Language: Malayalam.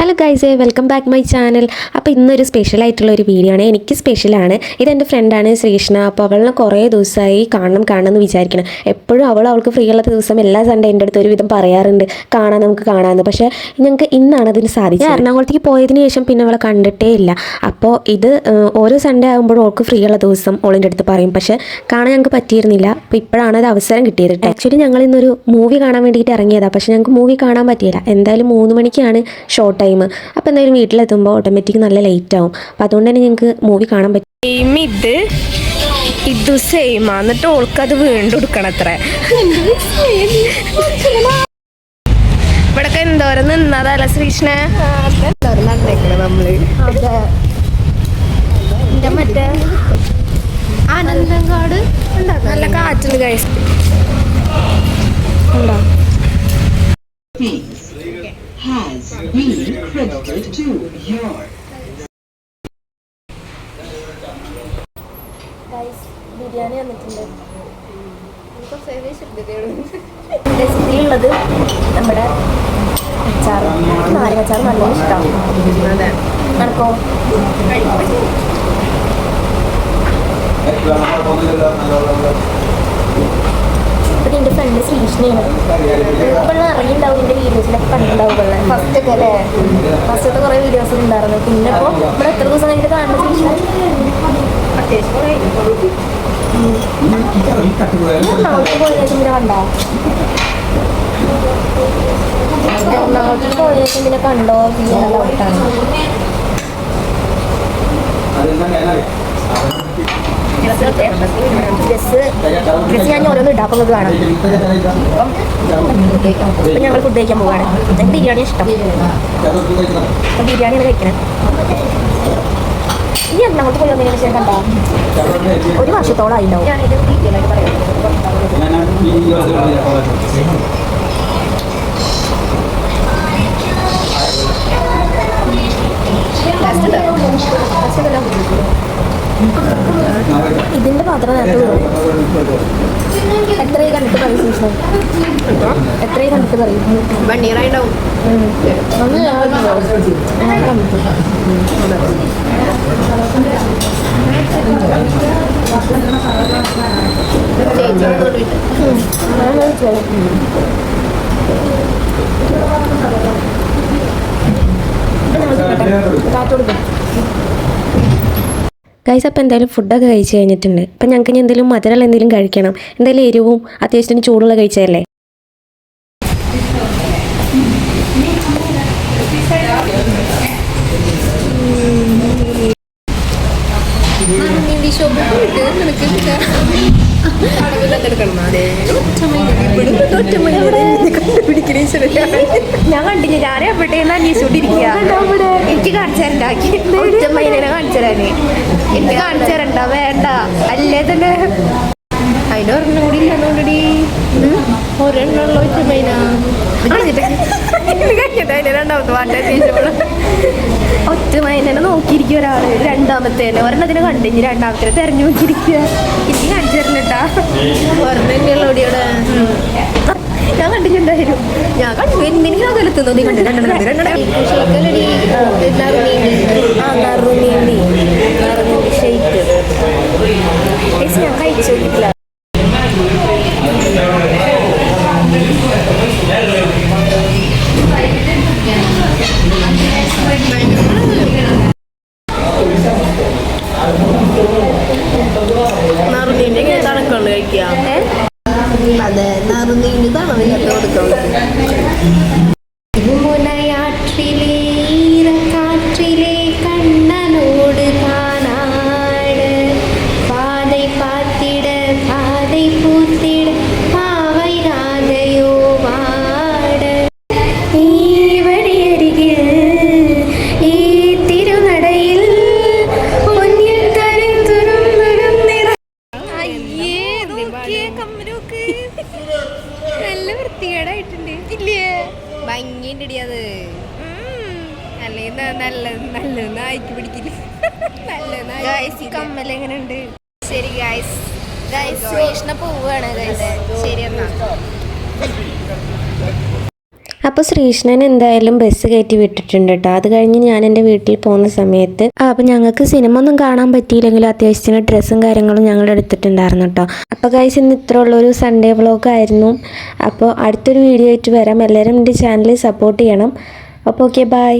Hello guys, welcome back my channel. അപ്പോൾ ഇന്നൊരു സ്പെഷ്യലായിട്ടുള്ളൊരു വീഡിയോ ആണ്. എനിക്ക് സ്പെഷ്യലാണ്. ഇതെൻ്റെ ഫ്രണ്ടാണ് ശ്രീഷ്ണ. അപ്പോൾ അവളിനെ കുറേ ദിവസമായി കാണണമെന്ന് വിചാരിക്കണം. എപ്പോഴും അവൾക്ക് ഫ്രീ ഉള്ള ദിവസം എല്ലാ സൺഡേ എൻ്റെ അടുത്ത് ഒരുവിധം പറയാറുണ്ട്, നമുക്ക് കാണാമെന്ന്. പക്ഷേ ഞങ്ങൾക്ക് ഇന്നാണ് അതിന് സാധിച്ചത്. എറണാകുളത്തേക്ക് പോയതിന് ശേഷം പിന്നെ അവളെ കണ്ടിട്ടേ ഇല്ല. അപ്പോൾ ഇത് ഓരോ സൺഡേ ആകുമ്പോഴും അവൾക്ക് ഫ്രീ ഉള്ള ദിവസം ഓളിൻ്റെ അടുത്ത് പറയും. പക്ഷേ കാണാൻ ഞങ്ങൾക്ക് പറ്റിയിരുന്നില്ല. അപ്പോൾ ഇപ്പോഴാണ് അത് അവസരം കിട്ടിയത്. ആക്ച്വലി ഞങ്ങൾ ഇന്നൊരു മൂവി കാണാൻ വേണ്ടിയിട്ട് ഇറങ്ങിയതാണ്. പക്ഷേ ഞങ്ങൾക്ക് മൂവി കാണാൻ പറ്റിയില്ല. എന്തായാലും 3 മണിക്കാണ് ഷോ ടൈം. അപ്പോൾ എന്തായാലും വീട്ടിലെത്തുമ്പോൾ ഓട്ടോമാറ്റിക് നല്ല ലേറ്റ് ആവും. അപ്പോൾ അതുകൊണ്ട് തന്നെ ഞങ്ങൾക്ക് മൂവി കാണാൻ പറ്റും. ഇത് സെയിം എന്നിട്ട് ഓൾക്കത് വീണ്ടും എടുക്കണം. അത്ര ഇവിടൊക്കെ എന്തോരം നിന്നതല്ല ശ്രീഷ്ണ, നടന്നേക്കണേ നമ്മള്. മറ്റേ ആനന്ദങ്കാട് നല്ല കാറ്റുണ്ട് ഗൈസ്. ഉണ്ടോ has been credited to your biryani വന്നിട്ടുണ്ട്. റെസിപ്പിയിലുള്ളത് നമ്മുടെ അച്ചാറ്, നാരങ്ങച്ചാറ് നല്ല ഇഷ്ടമാണ്. നടക്കോ ഇപ്പം എൻ്റെ ഫ്രണ്ട് ശ്രീഷ്ണയാണ്. ഇപ്പോൾ ഇറങ്ങിയിട്ടുണ്ടാവും എൻ്റെ വീഡിയോസിലൊക്കെ കണ്ടിട്ടുണ്ടാവുക. ഫസ്റ്റൊക്കെ അല്ലേ, ഫസ്റ്റത്തെ കുറേ വീഡിയോസ് ഉണ്ടായിരുന്നു. പിന്നെ ഇപ്പോൾ ഇവിടെ എത്ര ദിവസം കഴിഞ്ഞിട്ട് കാണുന്ന ശ്രീഷ്ണ എറണാകുളത്ത് പോയ ശേഷം പിന്നെ കണ്ടോ? എറണാകുളത്ത് പോയ ശേഷം പിന്നെ കണ്ടോ? പിന്നെ ഡൗട്ടാണ്. ഡ്രസ്സ് ഞാൻ ഓരോന്നും ഇടാം. അപ്പം കാണാം. അപ്പം ഞങ്ങൾ ഫുഡ് കഴിക്കാൻ പോവുകയാണ്. എനിക്ക് ബിരിയാണി ഇഷ്ടം. അപ്പം ബിരിയാണിയാണ് കഴിക്കണേ. ഈ എറണാകുളത്ത് പോയി വന്നതിന് ശേഷം കണ്ടോ? 1 വർഷത്തോളം ഉണ്ടാവും. ഞാനിത് ഡീറ്റെയിലായിട്ട് പറയാം. ഇതിന്റെ പാത്രം നേരത്തെ എത്രയും കണ്ടിട്ട് പറയും ശ്രീഷ്ണ, എത്രയും കണ്ടിട്ട് പറയും. 1 year ആയിട്ടുണ്ടാവും. ഗൈസ്, അപ്പോൾ എന്തായാലും ഫുഡൊക്കെ കഴിച്ച് കഴിഞ്ഞിട്ടുണ്ട്. അപ്പം ഞങ്ങൾക്ക് ഇനി എന്തെങ്കിലും മധുരമുള്ള എന്തെങ്കിലും കഴിക്കണം. എന്തായാലും എരിവും അത്യാവശ്യത്തിന് ചൂടുള്ള കഴിച്ചതല്ലേ. ഞാൻ കണ്ടില്ല, ഞാനേ എവിടെയെന്ന് അന്വേഷിച്ചോണ്ടിരിക്കുക. എനിക്ക് കാണിച്ചു തരണ്ടാക്കി ഒറ്റമൈനെ കാണിച്ചു തരാന്. എനിക്ക് കാണിച്ചു തരണ്ട, വേണ്ട. അല്ലേ തന്നെ അതിനൊരെണ്ണം കൂടി ഇല്ലെന്നോണ്ടടി. ഒരെണ്ണമുള്ള ഒറ്റമൈന രണ്ടാമത്തെ വാണ്ട ഒറ്റമൈനെ നോക്കിയിരിക്കുക ഒരാള്. രണ്ടാമത്തേനെ ഒരെണ്ണത്തിന് കണ്ടിഞ്ഞ് രണ്ടാമത്തേനെ തെരഞ്ഞു നോക്കിയിരിക്കുക. എനിക്ക് കാണിച്ചു തരണ്ടട്ടാ. ഒരെണ്ണ ഓടിയോടെ ഞാൻ കണ്ടിട്ടുണ്ടായിരുന്നു. ഞാൻ കണ്ടു. എനിക്ക് അകലെത്തുന്നു. നീ കണ്ടു ഞാൻ കഴിച്ചു നോക്കിയിട്ടില്ല. നറുനീൻ്റെ തണുക്കൊണ്ട് കഴിക്കുക. അതെ, നറുനീൻ്റെ തണവിനകത്ത് കൊടുക്കാം. കാറ്റിലെ കണ്ണനോട് കാണാട് പാதை പാത്തിട പാதை പൂത്തിട പാവൈ രാധയോ വാട് ഈ വഴിയരികിൽ ഈ തിരുനടയിൽ നല്ല വൃത്തികേടായിട്ടുണ്ട് ഇല്ലേ? ഭംഗിയുണ്ടടി അത്. അല്ലെങ്കിൽ നല്ല നായ്ക്ക് പിടിക്കില്ല. നല്ല കമ്മൽ എങ്ങനെ ഉണ്ട്? ശരി ഗൈസ്, ശ്രീഷ്ണ പോവുകയാണ്. ശരി എന്നാ. അപ്പോൾ ശ്രീകൃഷ്ണൻ എന്തായാലും ബസ് കയറ്റി വിട്ടിട്ടുണ്ട് കേട്ടോ. അത് കഴിഞ്ഞ് ഞാൻ എൻ്റെ വീട്ടിൽ പോകുന്ന സമയത്ത് അപ്പോൾ ഞങ്ങൾക്ക് സിനിമ ഒന്നും കാണാൻ പറ്റിയില്ലെങ്കിലും അത്യാവശ്യത്തിന് ഡ്രസ്സും കാര്യങ്ങളും ഞങ്ങൾ എടുത്തിട്ടുണ്ടായിരുന്നു കേട്ടോ. അപ്പോൾ ഗൈസ് ഇന്ന് ഇത്ര ഉള്ളൊരു സൺഡേ വ്ളോഗ് ആയിരുന്നു. അപ്പോൾ അടുത്തൊരു വീഡിയോ ആയിട്ട് വരാം. എല്ലാവരും എൻ്റെ ചാനൽ സപ്പോർട്ട് ചെയ്യണം. അപ്പോൾ ഓക്കെ, ബൈ.